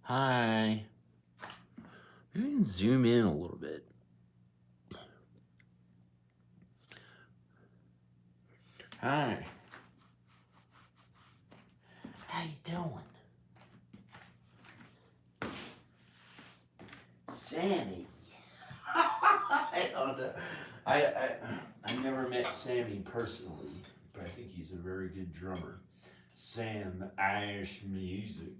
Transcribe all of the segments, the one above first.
Hi. You can zoom in a little bit. Hi. How you doing? Sammy. I don't know. I never met Sammy personally, but I think he's a very good drummer. Sam Irish Music.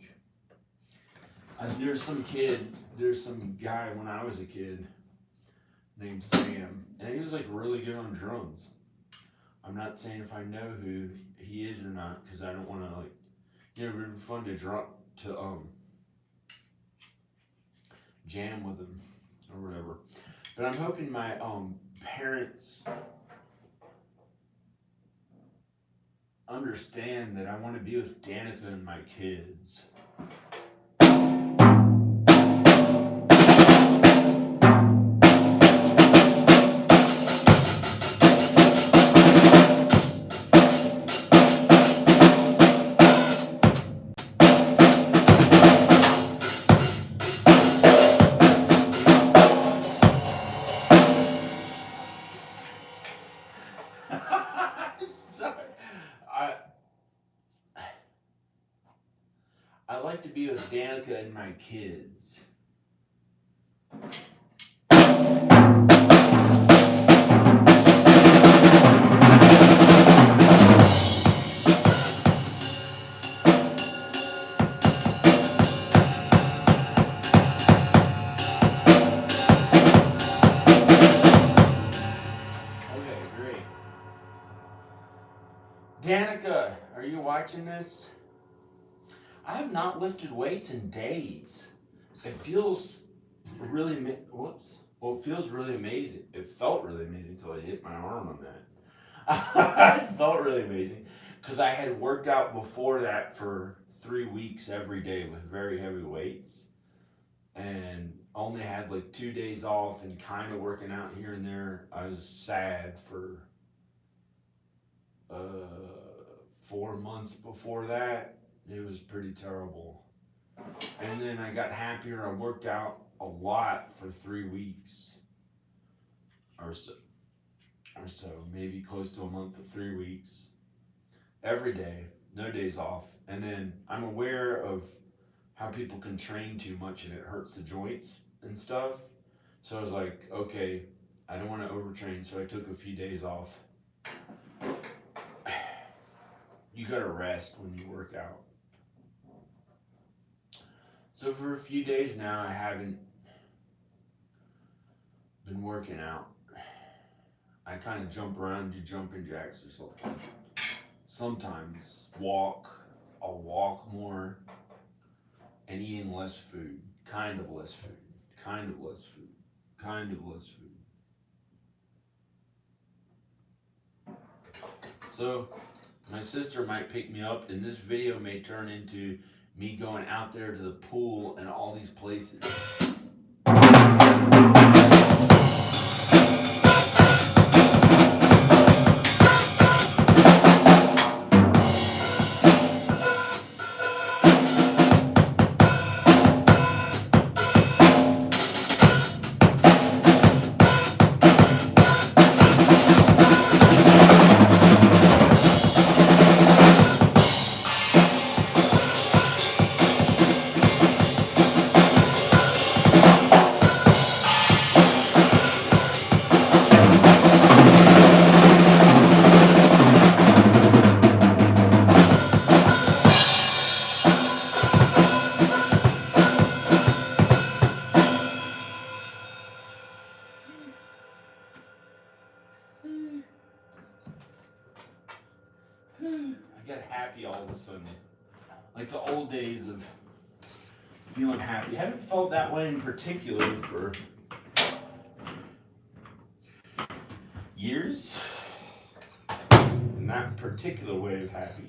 There's some guy when I was a kid named Sam, and he was like really good on drums. I'm not saying if I know who he is or not, because I don't want to like, it would be fun to drop to jam with him or whatever. But I'm hoping my parents understand that I want to be with Danica and my kids. Sorry. I I like to be with Danica and my kids. Okay, great. Danica, are you watching this? I have not lifted weights in days. It feels really whoops. Well, it feels really amazing. It felt really amazing until I hit my arm on that. It felt really amazing because I had worked out before that for 3 weeks every day with very heavy weights, and only had like 2 days off and kind of working out here and there. I was sad for 4 months before that. It was pretty terrible. And then I got happier. I worked out a lot for 3 weeks or so, maybe close to a month of 3 weeks, every day, no days off. And then I'm aware of how people can train too much and it hurts the joints and stuff. So I was like, okay, I don't want to overtrain. So I took a few days off. You gotta rest when you work out. So for a few days now, I haven't been working out. I kind of jump around, do jumping jacks or something. Sometimes walk. I'll walk more and eating less food. Kind of less food. Kind of less food. Kind of less food. So my sister might pick me up, and this video may turn into me going out there to the pool and all these places. I get happy all of a sudden. Like the old days of feeling happy. I haven't felt that way in particular for years. In that particular way of happy.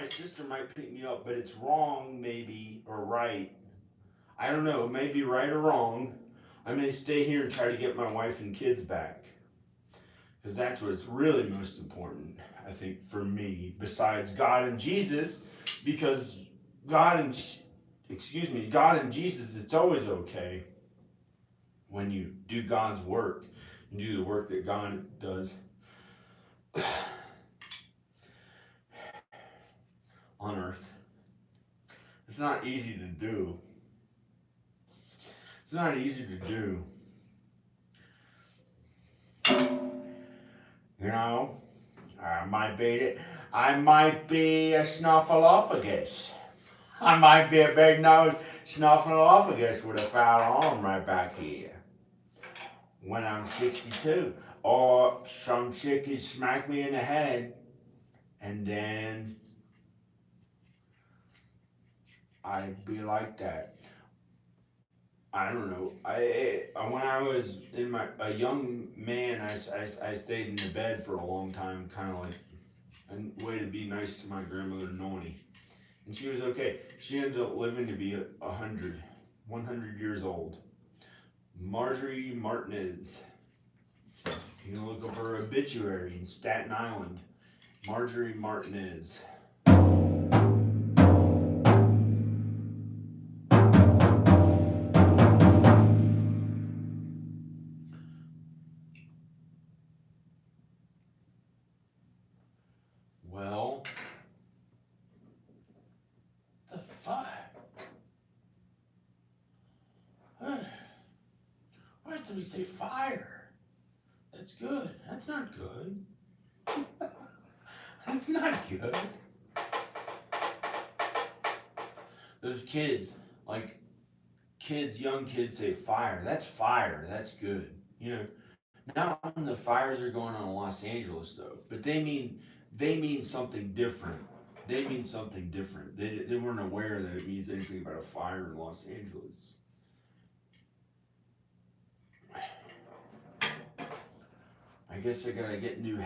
my sister might pick me up, but it's wrong, maybe, or right. I don't know, it may be right or wrong. I may stay here and try to get my wife and kids back. Because that's what's really most important, I think, for me, besides God and Jesus. Because God and, God and Jesus, it's always okay when you do God's work and do the work that God does on earth. It's not easy to do. It's not easy to do. You know, I might be a snuffleupagus. I might be a big nose snuffleupagus with a foul arm right back here when I'm 62. Or some chick could smack me in the head and then I'd be like that. I don't know. When I was a young man, I stayed in the bed for a long time, kind of like a way to be nice to my grandmother Noni, and she was okay. She ended up living to be 100 years old. Marjorie Martinez. You can look up her obituary in Staten Island. Marjorie Martinez. Well, the fuck? Why did we say fire? That's good. That's not good. That's not good. Those kids, young kids say fire. That's fire. That's good. You know, not when the fires are going on in Los Angeles though, but they mean something different. They mean something different. They weren't aware that it means anything about a fire in Los Angeles. I guess I gotta get new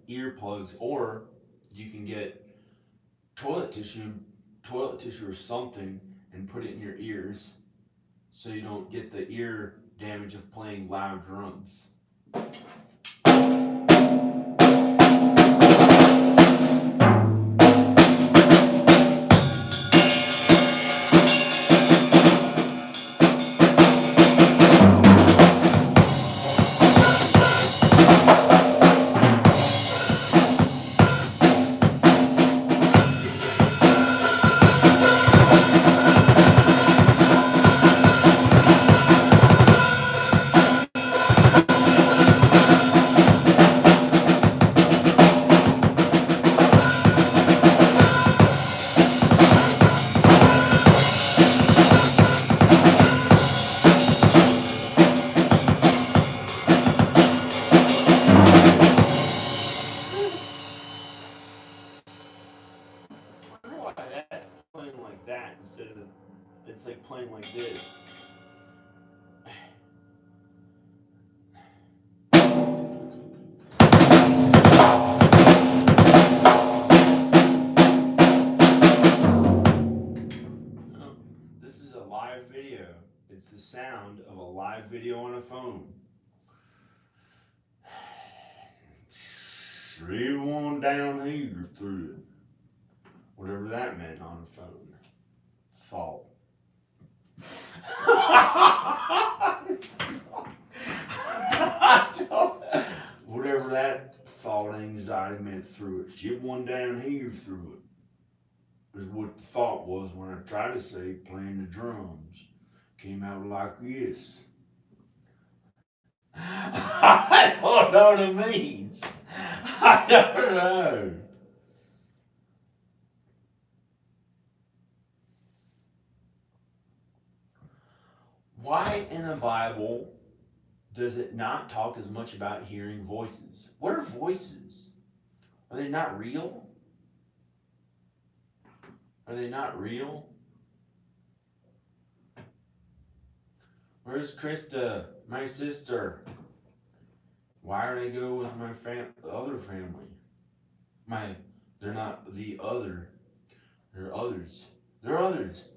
earplugs, or you can get toilet tissue or something, and put it in your ears so you don't get the ear damage of playing loud drums. I wonder why that's playing like that instead of it's like playing like this. No, this is a live video. It's the sound of a live video on a phone. Straight on down here through it. Whatever that meant on a phone. Fault. Whatever that thought anxiety meant through it. Shit one down here through it. Is what the thought was when I tried to say playing the drums. Came out like this. I don't know what it means. I don't know. Why in the Bible does it not talk as much about hearing voices? What are voices? Are they not real? Are they not real? Where's Krista, my sister? Why do they go with my other family? They're not the other. There are others. There are others.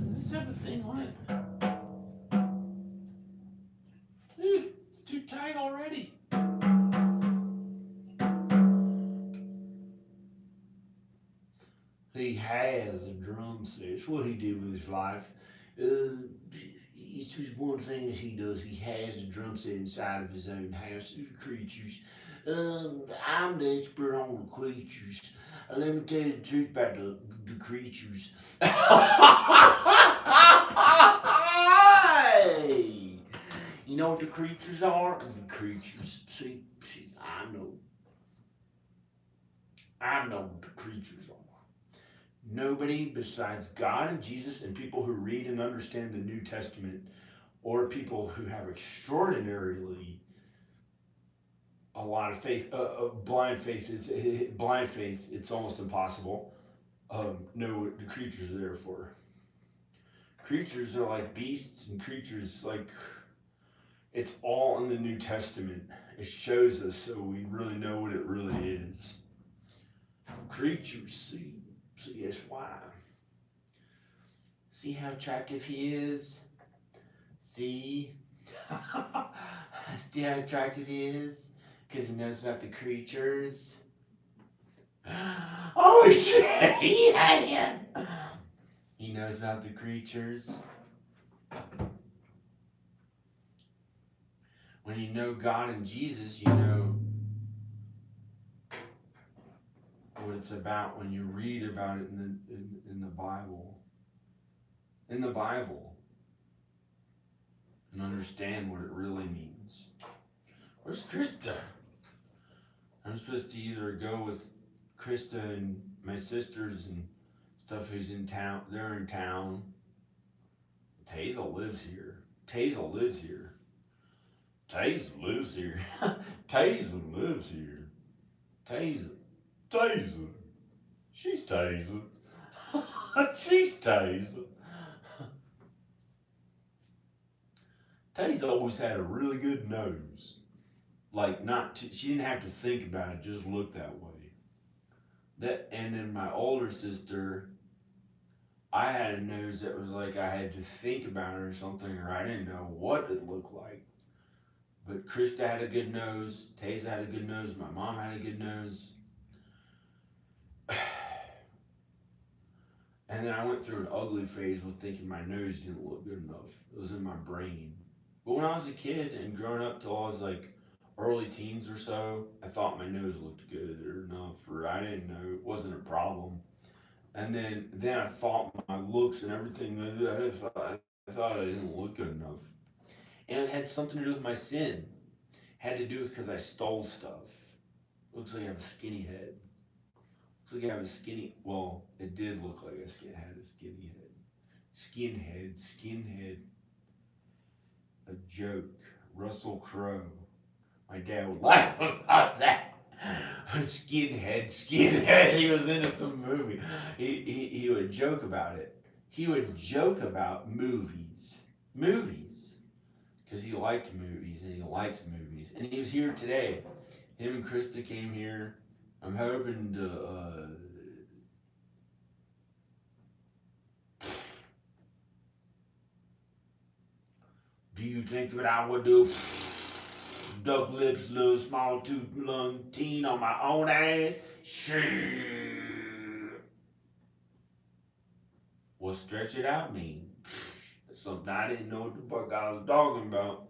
Does this have a thing on it? It's too tight already. He has a drum set. It's what he did with his life. It's just one thing that he does. He has a drum set inside of his own house. Creatures. I'm the expert on the creatures. Let me tell you the truth about the creatures. Hey! You know what the creatures are? The creatures. See, I know. I know what the creatures are. Nobody besides God and Jesus and people who read and understand the New Testament, or people who have extraordinarily a lot of faith. Blind faith is blind faith. It's almost impossible. Know what the creatures are there for. Creatures are like beasts, and creatures like it's all in the New Testament. It shows us so we really know what it really is. Creatures, see. See, that's why. See how attractive he is? See? See how attractive he is? Because he knows about the creatures. Oh shit! Yeah! He knows about the creatures. When you know God and Jesus, you know what it's about when you read about it in the Bible. In the Bible. And understand what it really means. Where's Krista? I'm supposed to either go with Krista and my sisters and stuff who's in town. They're in town. Tazel lives here. Tazel lives here. Tazel lives here. Tazel lives here. Tazel. Taser. She's Taser. She's Taser. Taser always had a really good nose. Like she didn't have to think about it, just look that way. And then my older sister, I had a nose that was like I had to think about it or something, or I didn't know what it looked like. But Krista had a good nose. Taser had a good nose. My mom had a good nose. And then I went through an ugly phase with thinking my nose didn't look good enough. It was in my brain. But when I was a kid and growing up till I was like early teens or so, I thought my nose looked good or enough, or I didn't know it wasn't a problem. And then I thought my looks and everything, I thought I didn't look good enough. And it had something to do with my sin. It had to do with because I stole stuff. Looks like I have a skinny head. Looks like I have a skinny, well, it did look like I had a skinny head. Skinhead. A joke. Russell Crowe. My dad would laugh about that. Skinhead. He was in some movie. He would joke about it. He would joke about movies. Because he liked movies and he likes movies. And he was here today. Him and Krista came here. I'm hoping to do you think that I would do duck lips, little small tooth, lung teen on my own ass? Sure. What stretch it out mean? Something I didn't know what the fuck I was talking about.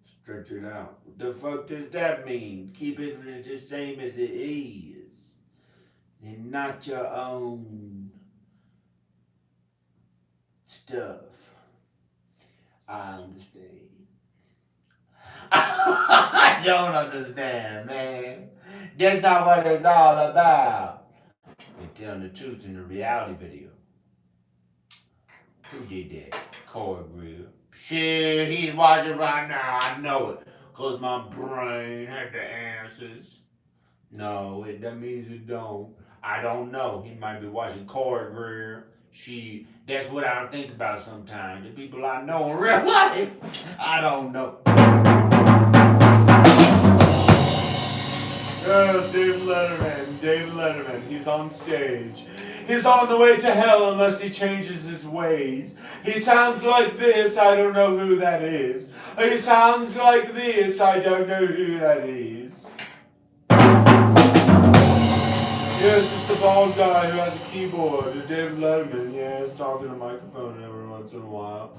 Stretch it out. What the fuck does that mean? Keep it the same as it is. And not your own stuff. I understand. I don't understand, man. That's not what it's all about. They're telling the truth in the reality video. Who did that? Corey Grill. Shit, he's watching right now. I know it. Because my brain had the answers. No, that means it don't. I don't know. He might be watching Corey Grill. That's what I think about sometimes. The people I know in real life, I don't know. Yes, David Letterman. David Letterman. He's on stage. He's on the way to hell unless he changes his ways. He sounds like this. I don't know who that is. He sounds like this. I don't know who that is. Yes, it's the bald guy who has a keyboard. David Letterman. Yes, talking to a microphone every once in a while.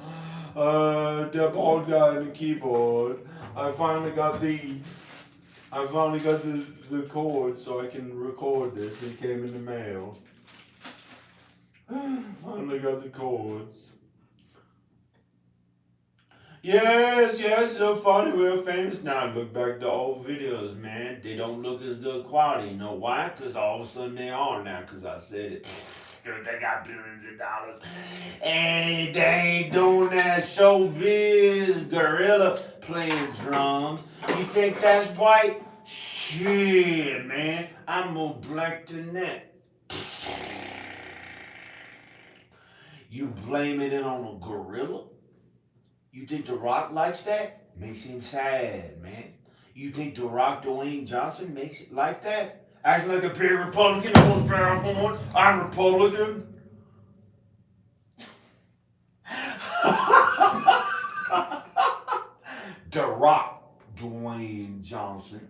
The bald guy and the keyboard. I finally got these. I finally got the cords so I can record this. It came in the mail. Finally got the cords. Yes, so funny. We're famous now. Look back to old videos, man. They don't look as good quality. You know why? Because all of a sudden they are now. Because I said it. They got billions of dollars. And they ain't doing that showbiz gorilla playing drums. You think that's white? Shit, man. I'm more black than that. You blaming it on a gorilla? You think The Rock likes that? Makes him sad, man. You think The Rock Dwayne Johnson makes it like that? Acting like a pure Republican, the most powerful one. I'm Republican. The Rock Dwayne Johnson.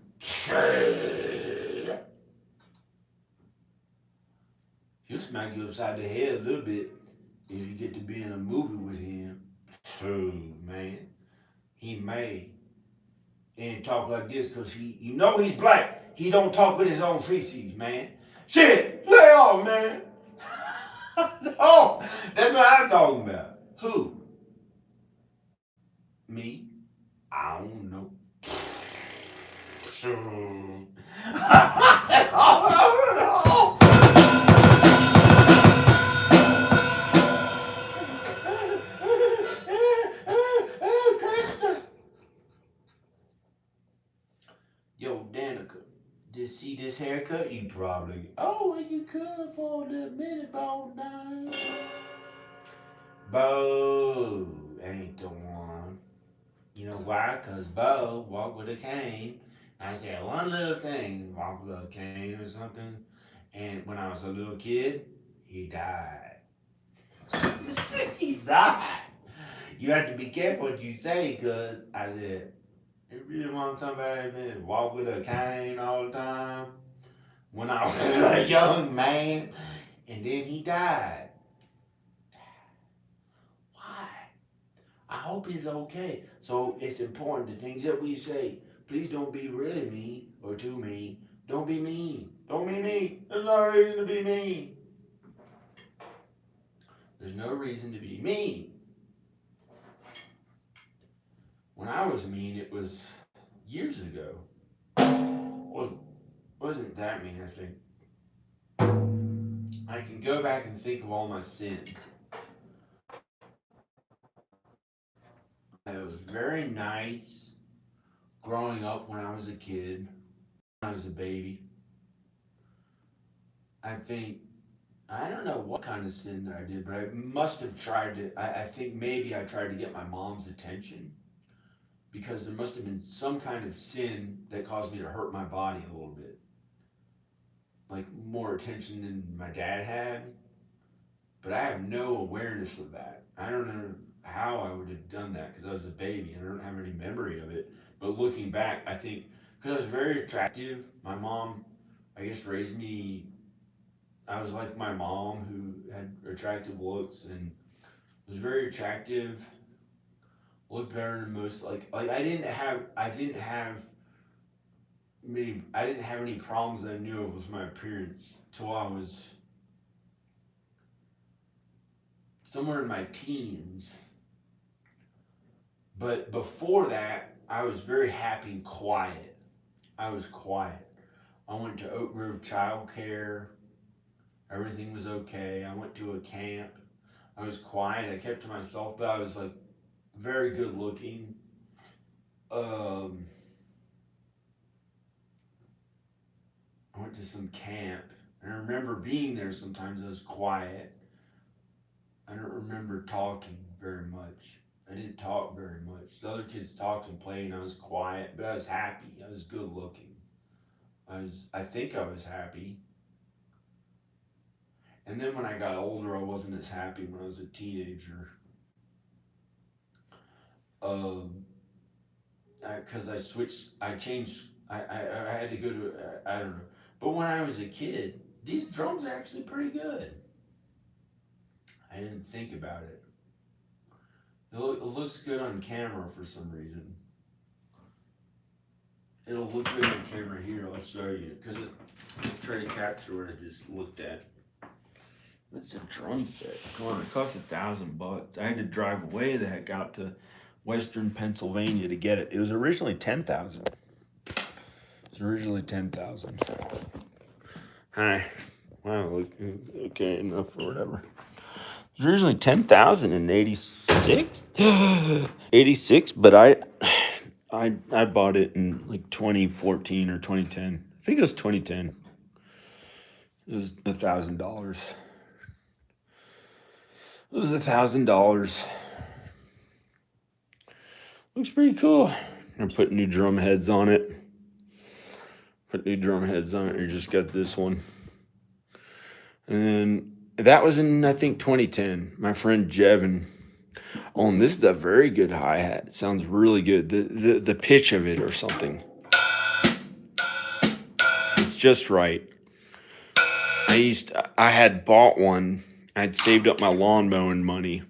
He'll smack you upside the head a little bit if you get to be in a movie with him. So, man, he may. And talk like this because you know he's black. He don't talk with his own feces, man. Shit, lay off, man. Oh, that's what I'm talking about. Who? Me? I don't know. Sure. Yo, Danica, just see this haircut? You probably, oh, and you could for a little minute, Bo, now. Bo ain't the one. You know why? Because Bo walked with a cane. I said one little thing, walk with a cane or something. And when I was a little kid, he died. He died. You have to be careful what you say because I said, you really want somebody to walk with a cane all the time? When I was a young man, and then he died. Why? I hope he's okay. So it's important the things that we say. Please don't be really mean or too mean. Don't be mean. Don't be mean. There's no reason to be mean. There's no reason to be mean. When I was mean, it was years ago. Wasn't that mean, I think. I can go back and think of all my sin. It was very nice growing up when I was a kid, when I was a baby. I think, I don't know what kind of sin that I did, but I must have tried to, I think maybe I tried to get my mom's attention because there must have been some kind of sin that caused me to hurt my body a little bit. Like more attention than my dad had. But I have no awareness of that. I don't know how I would have done that because I was a baby and I don't have any memory of it. But looking back, I think because I was very attractive, my mom, I guess, raised me. I was like my mom who had attractive looks and was very attractive. Looked better than most. Like I didn't have any problems that I knew of with my appearance till I was somewhere in my teens. But before that, I was very happy and quiet. I was quiet. I went to Oak Grove Child Care. Everything was okay. I went to a camp. I was quiet. I kept to myself, but I was like very good looking. Um, I went to some camp, and I remember being there. Sometimes I was quiet. I don't remember talking very much. I didn't talk very much. The other kids talked and played, and I was quiet, but I was happy. I was good looking. I think I was happy. And then when I got older, I wasn't as happy when I was a teenager. Um, because I changed, I had to go to, I don't know. But when I was a kid, these drums are actually pretty good. I didn't think about it. It looks good on camera for some reason. It'll look good on camera here. I'll show you because I'll try to capture what I just looked at. It's a drum set. Come on, it cost $1,000. I had to drive way the heck out to Western Pennsylvania to get it. It was originally 10,000. It was originally 10,000. Hi. Wow. Okay, enough or whatever. It was originally 10,000 in 86. 86, but I bought it in like 2014 or 2010. I think it was 2010. It was $1,000. It was $1,000. Looks pretty cool. I put new drum heads on it. Put new drum heads on it. You just got this one. And then that was in I think 2010. My friend Jevin. Oh, and this is a very good hi-hat. It sounds really good. The pitch of it or something. It's just right. I had bought one. I'd saved up my lawn mowing money.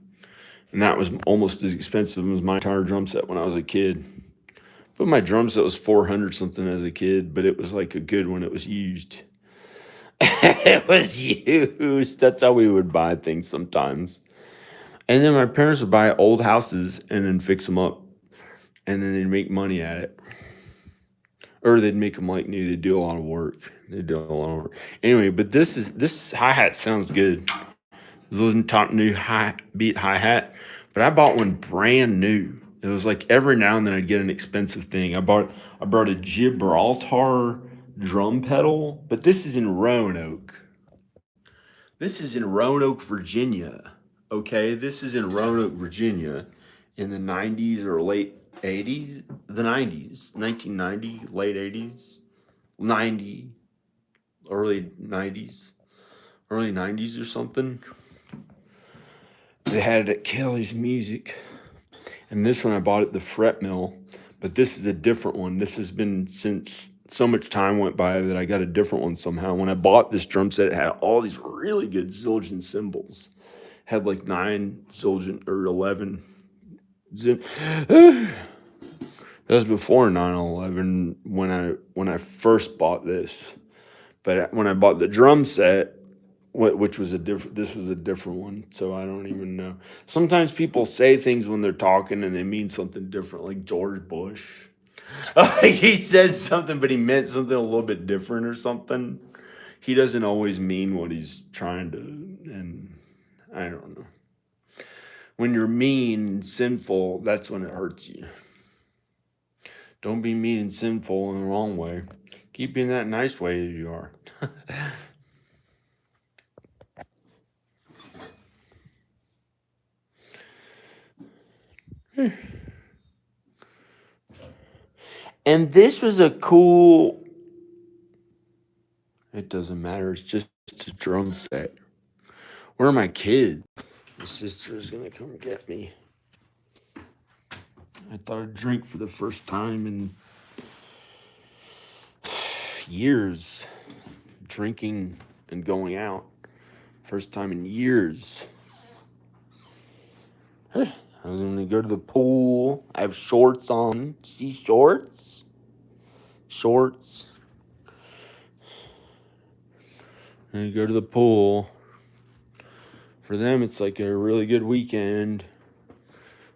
And that was almost as expensive as my entire drum set when I was a kid. But my drum set was 400 something as a kid, but it was like a good one. It was used. It was used. That's how we would buy things sometimes. And then my parents would buy old houses and then fix them up. And then they'd make money at it. Or they'd make them like new. They'd do a lot of work. They'd do a lot of work. Anyway, but this hi-hat sounds good. This wasn't top new high beat hi-hat, but I bought one brand new. It was like every now and then I'd get an expensive thing. I brought a Gibraltar drum pedal, but this is in Roanoke. This is in Roanoke, Virginia. Okay, this is in Roanoke, Virginia in the 90s or late 80s, the 90s, 1990, late 80s, 90, early 90s or something. They had it at Kelly's Music. And this one I bought at the Fret Mill, but this is a different one. This has been since so much time went by that I got a different one somehow. When I bought this drum set, it had all these really good Zildjian cymbals. Had like 9 Zildjian or 11. That was before 9/11 when I first bought this. But when I bought the drum set, which was this was a different one, so I don't even know. Sometimes people say things when they're talking and they mean something different, like George Bush. Like he says something but he meant something a little bit different or something. He doesn't always mean what he's trying to, and I don't know. When you're mean and sinful, that's when it hurts you. Don't be mean and sinful in the wrong way. Keep in that nice way as you are. And this was a cool. It doesn't matter. It's just a drum set. Where are my kids? My sister's gonna come get me. I thought I'd drink for the first time in years. Drinking and going out. First time in years. I was gonna go to the pool. I have shorts on. See shorts? Shorts. And go to the pool. For them, it's like a really good weekend.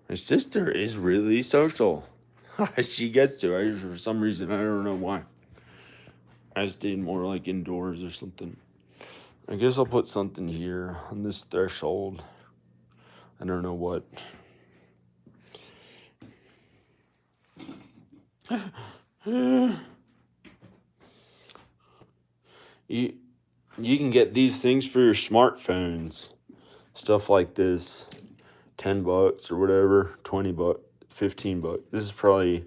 My sister is really social. She gets to. For some reason, I don't know why. I stayed more like indoors or something. I guess I'll put something here on this threshold. I don't know what. you, you can get these things for your smartphones. Stuff like this. $10 or whatever. $20, $15. This is probably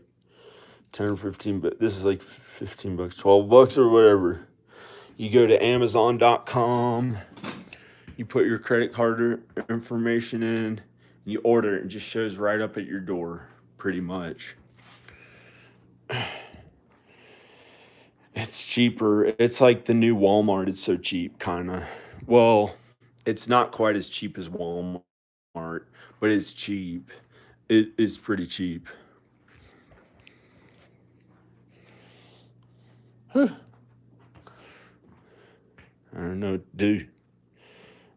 10 or 15, but this is like $15, $12 or whatever. You go to Amazon.com, you put your credit card information in, you order it, it just shows right up at your door, pretty much. It's cheaper. It's like the new Walmart. It's so cheap, kind of. Well, it's not quite as cheap as Walmart, but it's cheap. It is pretty cheap. I don't know, dude.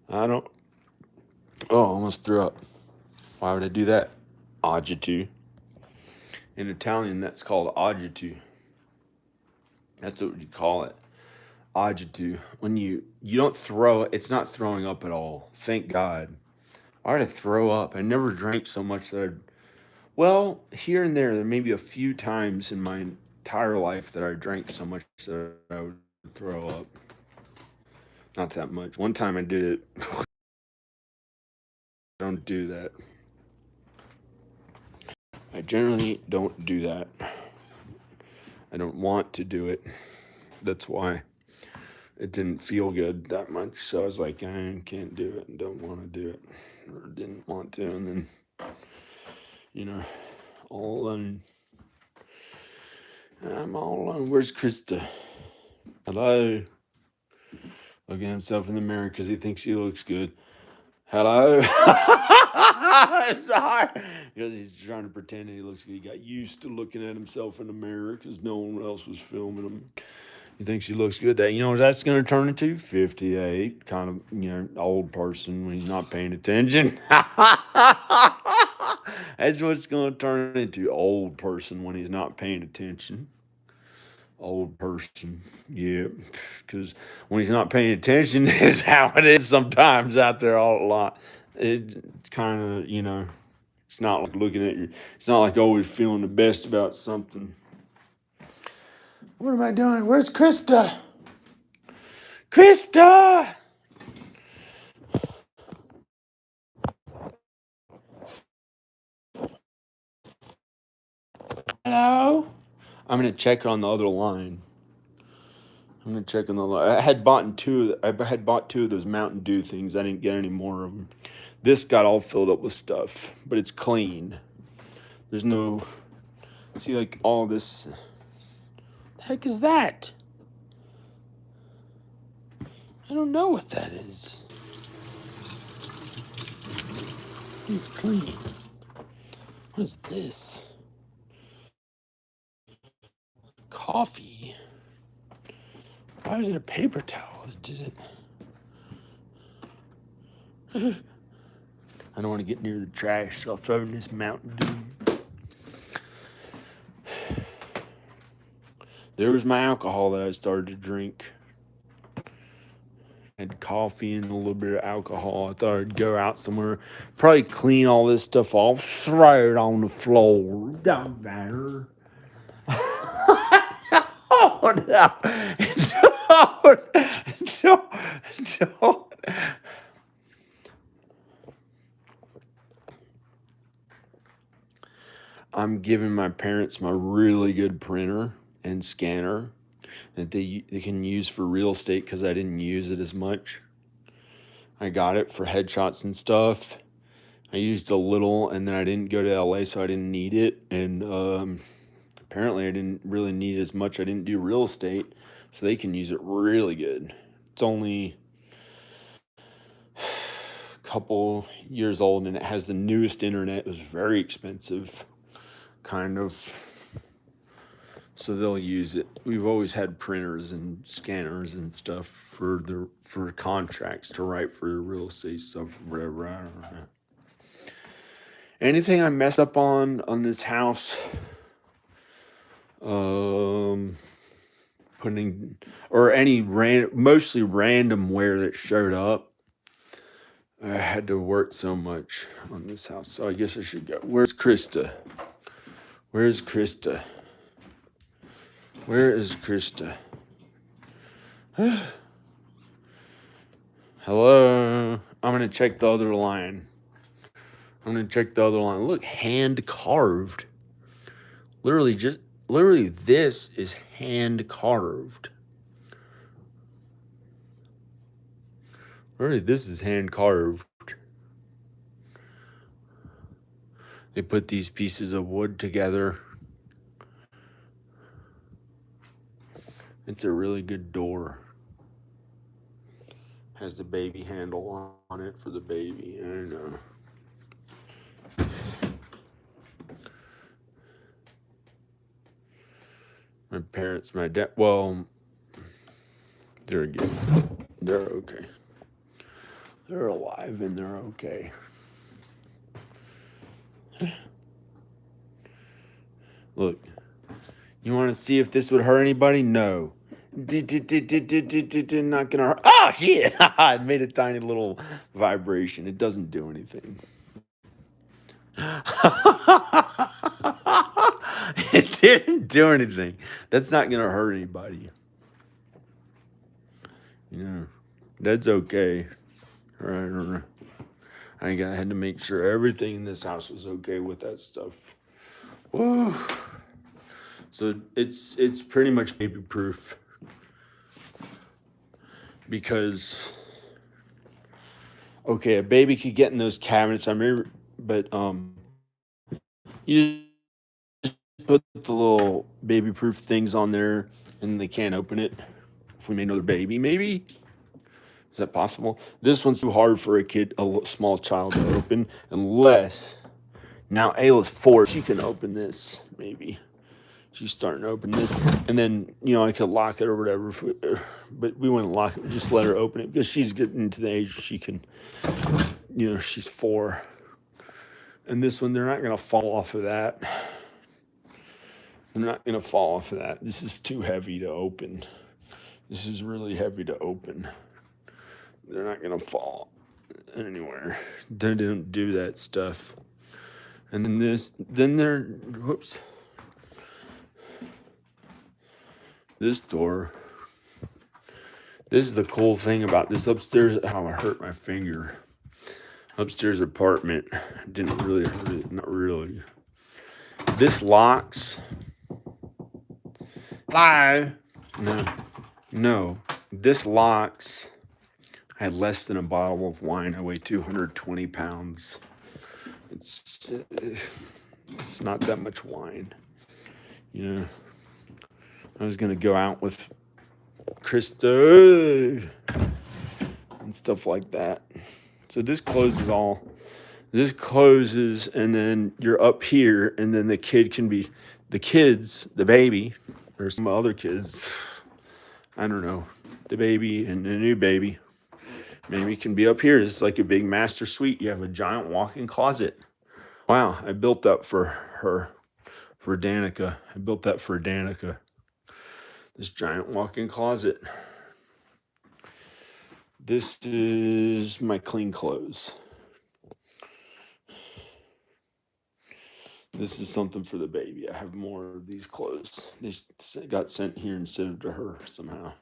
I don't. Oh, I almost threw up. Why would I do that? Agito. In Italian, that's called agito. That's what you call it. Agito. When you don't throw, it's not throwing up at all. Thank God. Why would I throw up? I never drank so much that well, here and there may be a few times in my entire life that I drank so much that I would throw up. Not that much. One time I did it. Don't do that. I generally don't do that. I don't want to do it. That's why it didn't feel good that much. So I was like, I can't do it and don't want to do it. Or didn't want to. And then, all alone. I'm all alone. Where's Krista? Hello. Looking at himself in the mirror because he thinks he looks good. Hello. Sorry. Because he's trying to pretend that he looks good. He got used to looking at himself in the mirror because no one else was filming him. He thinks he looks good. You know what that's going to turn into? 58. Kind of, old person when he's not paying attention. That's what it's going to turn into. Old person when he's not paying attention. Old person, yeah, because when he's not paying attention, is how it is sometimes out there a lot. It's kind of, it's not like looking at you. It's not like always feeling the best about something. What am I doing? Where's Krista? Krista! Hello? I'm gonna check on the other line. I'm gonna check on the line. I had bought two of those Mountain Dew things. I didn't get any more of them. This got all filled up with stuff, but it's clean. There's no. See, like all this. The heck is that? I don't know what that is. It's clean. What is this? Coffee. Why is it a paper towel that did it? I don't want to get near the trash, so I'll throw in this Mountain Dew. There was my alcohol that I started to drink. I had coffee and a little bit of alcohol. I thought I'd go out somewhere, probably clean all this stuff off, throw it on the floor. Don't matter. Oh no! Don't. I'm giving my parents my really good printer and scanner that they can use for real estate because I didn't use it as much. I got it for headshots and stuff. I used a little, and then I didn't go to LA, so I didn't need it. And apparently, I didn't really need it as much. I didn't do real estate, so they can use it really good. It's only couple years old, and it has the newest internet. It was very expensive, kind of. So they'll use it. We've always had printers and scanners and stuff for contracts to write for real estate stuff, whatever. I don't know. Anything I messed up on this house, um, putting or any mostly random wear that showed up. I had to work so much on this house, so I guess I should go. Where's Krista? Where's Krista? Where is Krista? Hello. I'm gonna check the other line. Look, hand carved. Literally, this is hand carved. Literally, this is hand carved. They put these pieces of wood together. It's a really good door. Has the baby handle on it for the baby. I know. My parents, my dad, well, they're good. They're okay. They're alive and they're okay. Look, you want to see if this would hurt anybody? No. Not gonna hurt. Oh shit! It made a tiny little vibration. It doesn't do anything. It didn't do anything. That's not gonna hurt anybody. You know, that's okay. Right. I had to make sure everything in this house was okay with that stuff. Woo. So it's pretty much baby proof because okay, a baby could get in those cabinets. I remember, but you just put the little baby proof things on there, and they can't open it. If we made another baby, maybe. Is that possible? This one's too hard for a small child to open, unless now Ayla's 4. She can open this, maybe. She's starting to open this, and then I could lock it or whatever. But we wouldn't lock it; just let her open it because she's getting to the age she can. She's 4, and this one they're not gonna fall off of that. They're not gonna fall off of that. This is too heavy to open. This is really heavy to open. They're not gonna fall anywhere. They don't do that stuff. And then whoops. This door. This is the cool thing about this upstairs. How I hurt my finger. Upstairs apartment didn't really hurt it. Not really. This locks. Live. No. This locks. I had less than a bottle of wine. I weigh 220 pounds. It's not that much wine. I was going to go out with Krista and stuff like that. So this closes, and then you're up here, and then the baby, or some other kids, I don't know, the baby and the new baby, maybe can be up here. It's like a big master suite. You have a giant walk-in closet. Wow, I built that for her, for Danica. This giant walk-in closet. This is my clean clothes. This is something for the baby. I have more of these clothes. They got sent here instead of to her somehow.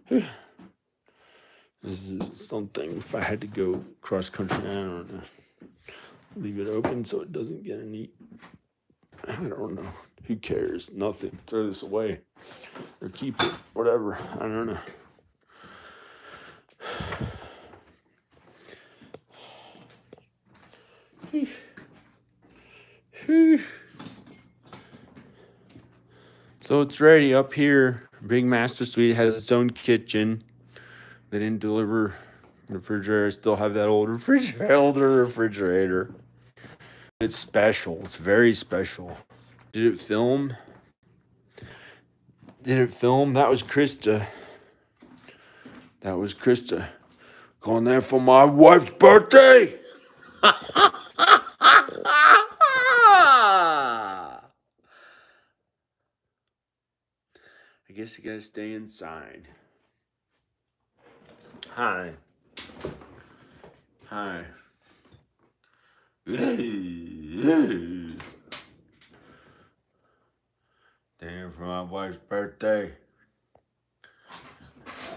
This is something if I had to go cross country. I don't know. Leave it open so it doesn't get any. I don't know. Who cares? Nothing. Throw this away or keep it. Whatever. I don't know. So it's ready up here. Big master suite has its own kitchen. They didn't deliver Refrigerator. I still have that old refrigerator. It's special. It's very special. Did it film? Did it film? That was Krista. That was Krista. Going there for my wife's birthday. I guess you gotta stay inside. Hi. Hi. There for my wife's birthday.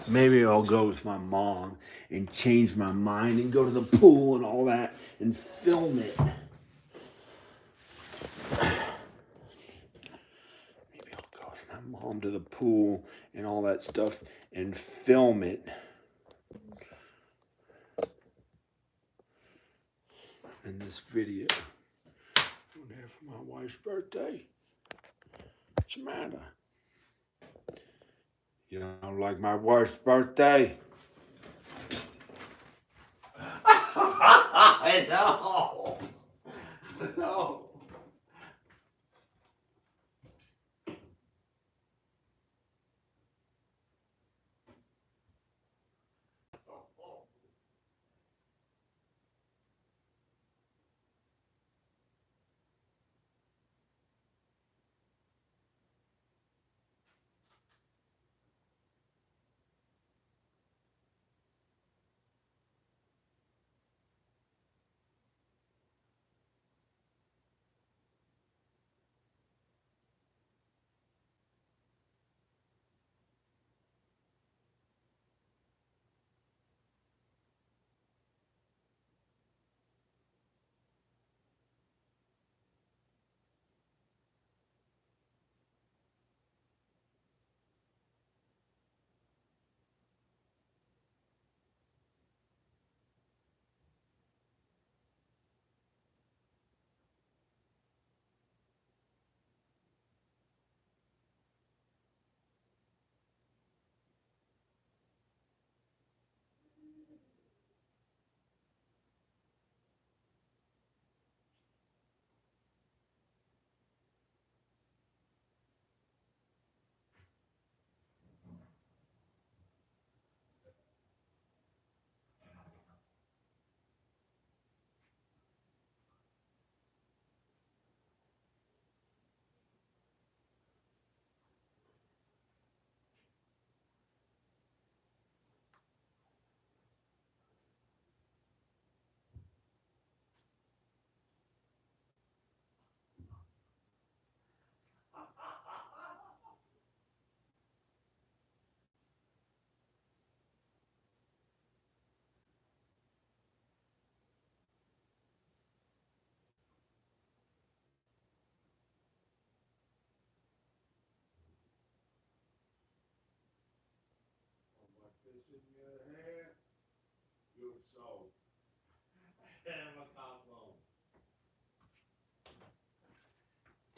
Maybe I'll go with my mom and change my mind and go to the pool and all that and film it. Maybe I'll go with my mom to the pool and all that stuff and film it. In this video. I'm there for my wife's birthday. What's the matter? You don't like my wife's birthday? I know. No.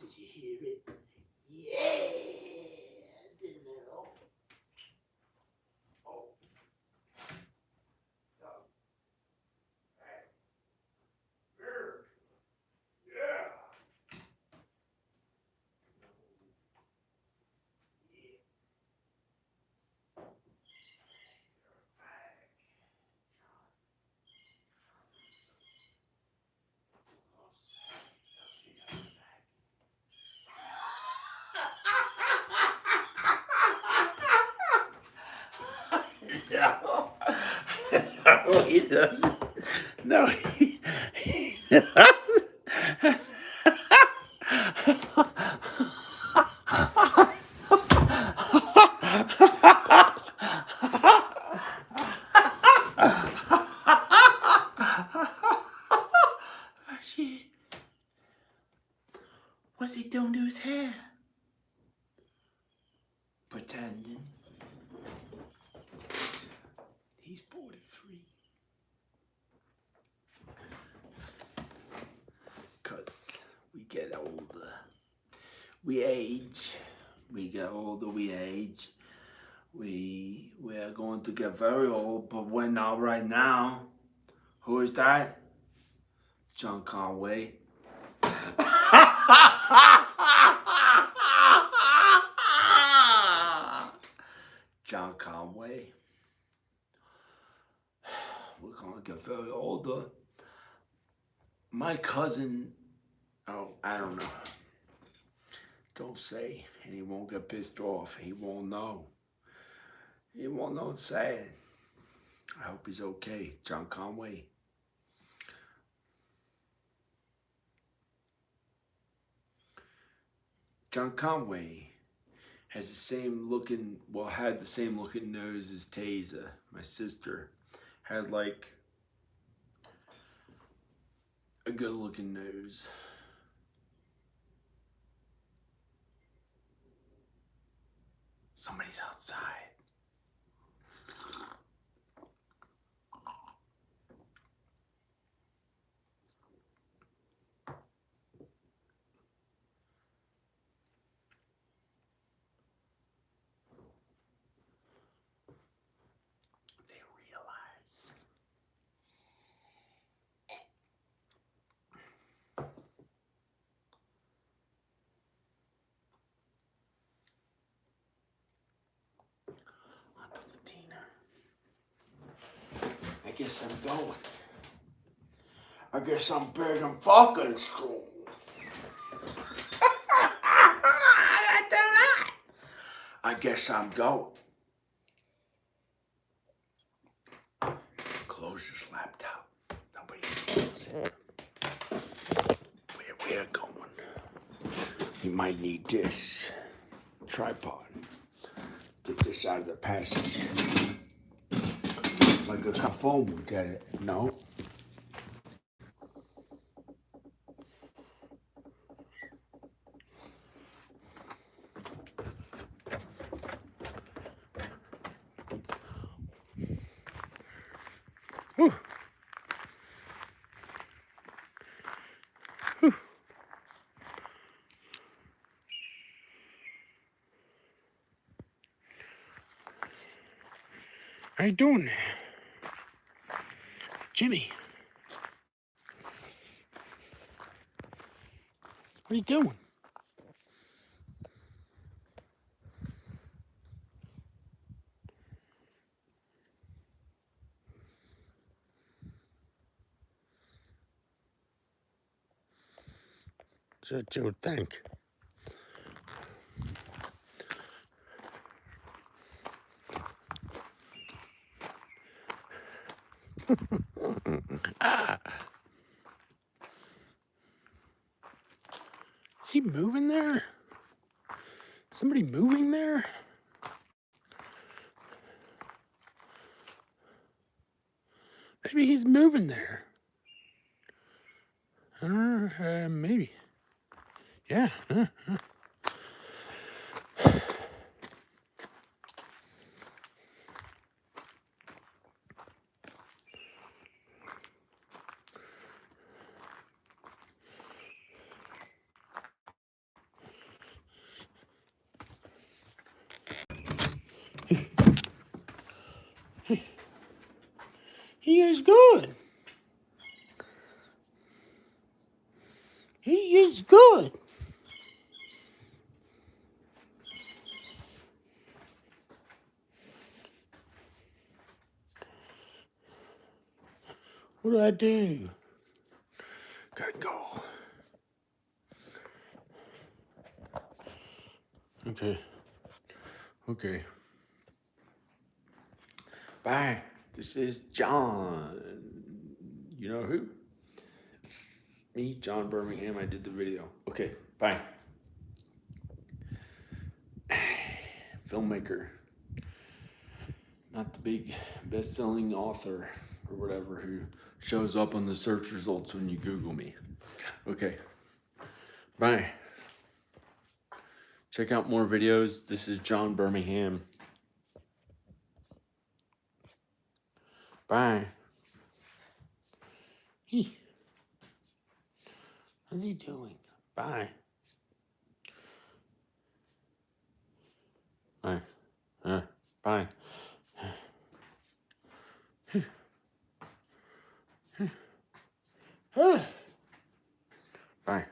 Did you hear it? Yeah! Didn't it? Oh. Hey. Here. Yeah. No. No, he doesn't. No, he doesn't. Shit. What's he doing to his hair? Pretending. He's 43. Because we get older. We age. We get older, we age. We are going to get very old, but we're not right now. Who is that? John Conway. John Conway. We're gonna get very older. My cousin, oh, I don't know. Don't say, and he won't get pissed off. He won't know. He won't know it's sad. I hope he's okay. John Conway. John Conway has the same looking, well, had the same looking nose as Taser, my sister. Had like a good looking nose. Somebody's outside. They realize. Onto Latina. I guess I'm going. I guess I'm big and fucking strong. I guess I'm going. Close this laptop. Nobody steals it. Where we're going. You might need this tripod. Get this out of the passage. Like a phone would get it. No. Whew. Whew. How you doing? Jimmy. What are you doing? So what you would think. Ah. Is he moving there? Somebody moving there? Maybe he's moving there. Maybe. Yeah. He is good. He is good. What do I do? Gotta go. Okay. Okay. Bye. This is John. You know who? Me, John Birmingham. I did the video. Okay. Bye. Filmmaker. Not the big best-selling author or whatever who shows up on the search results when you Google me. Okay. Bye. Check out more videos. This is John Birmingham. Bye. What's he doing? Bye. Bye. Bye. Bye.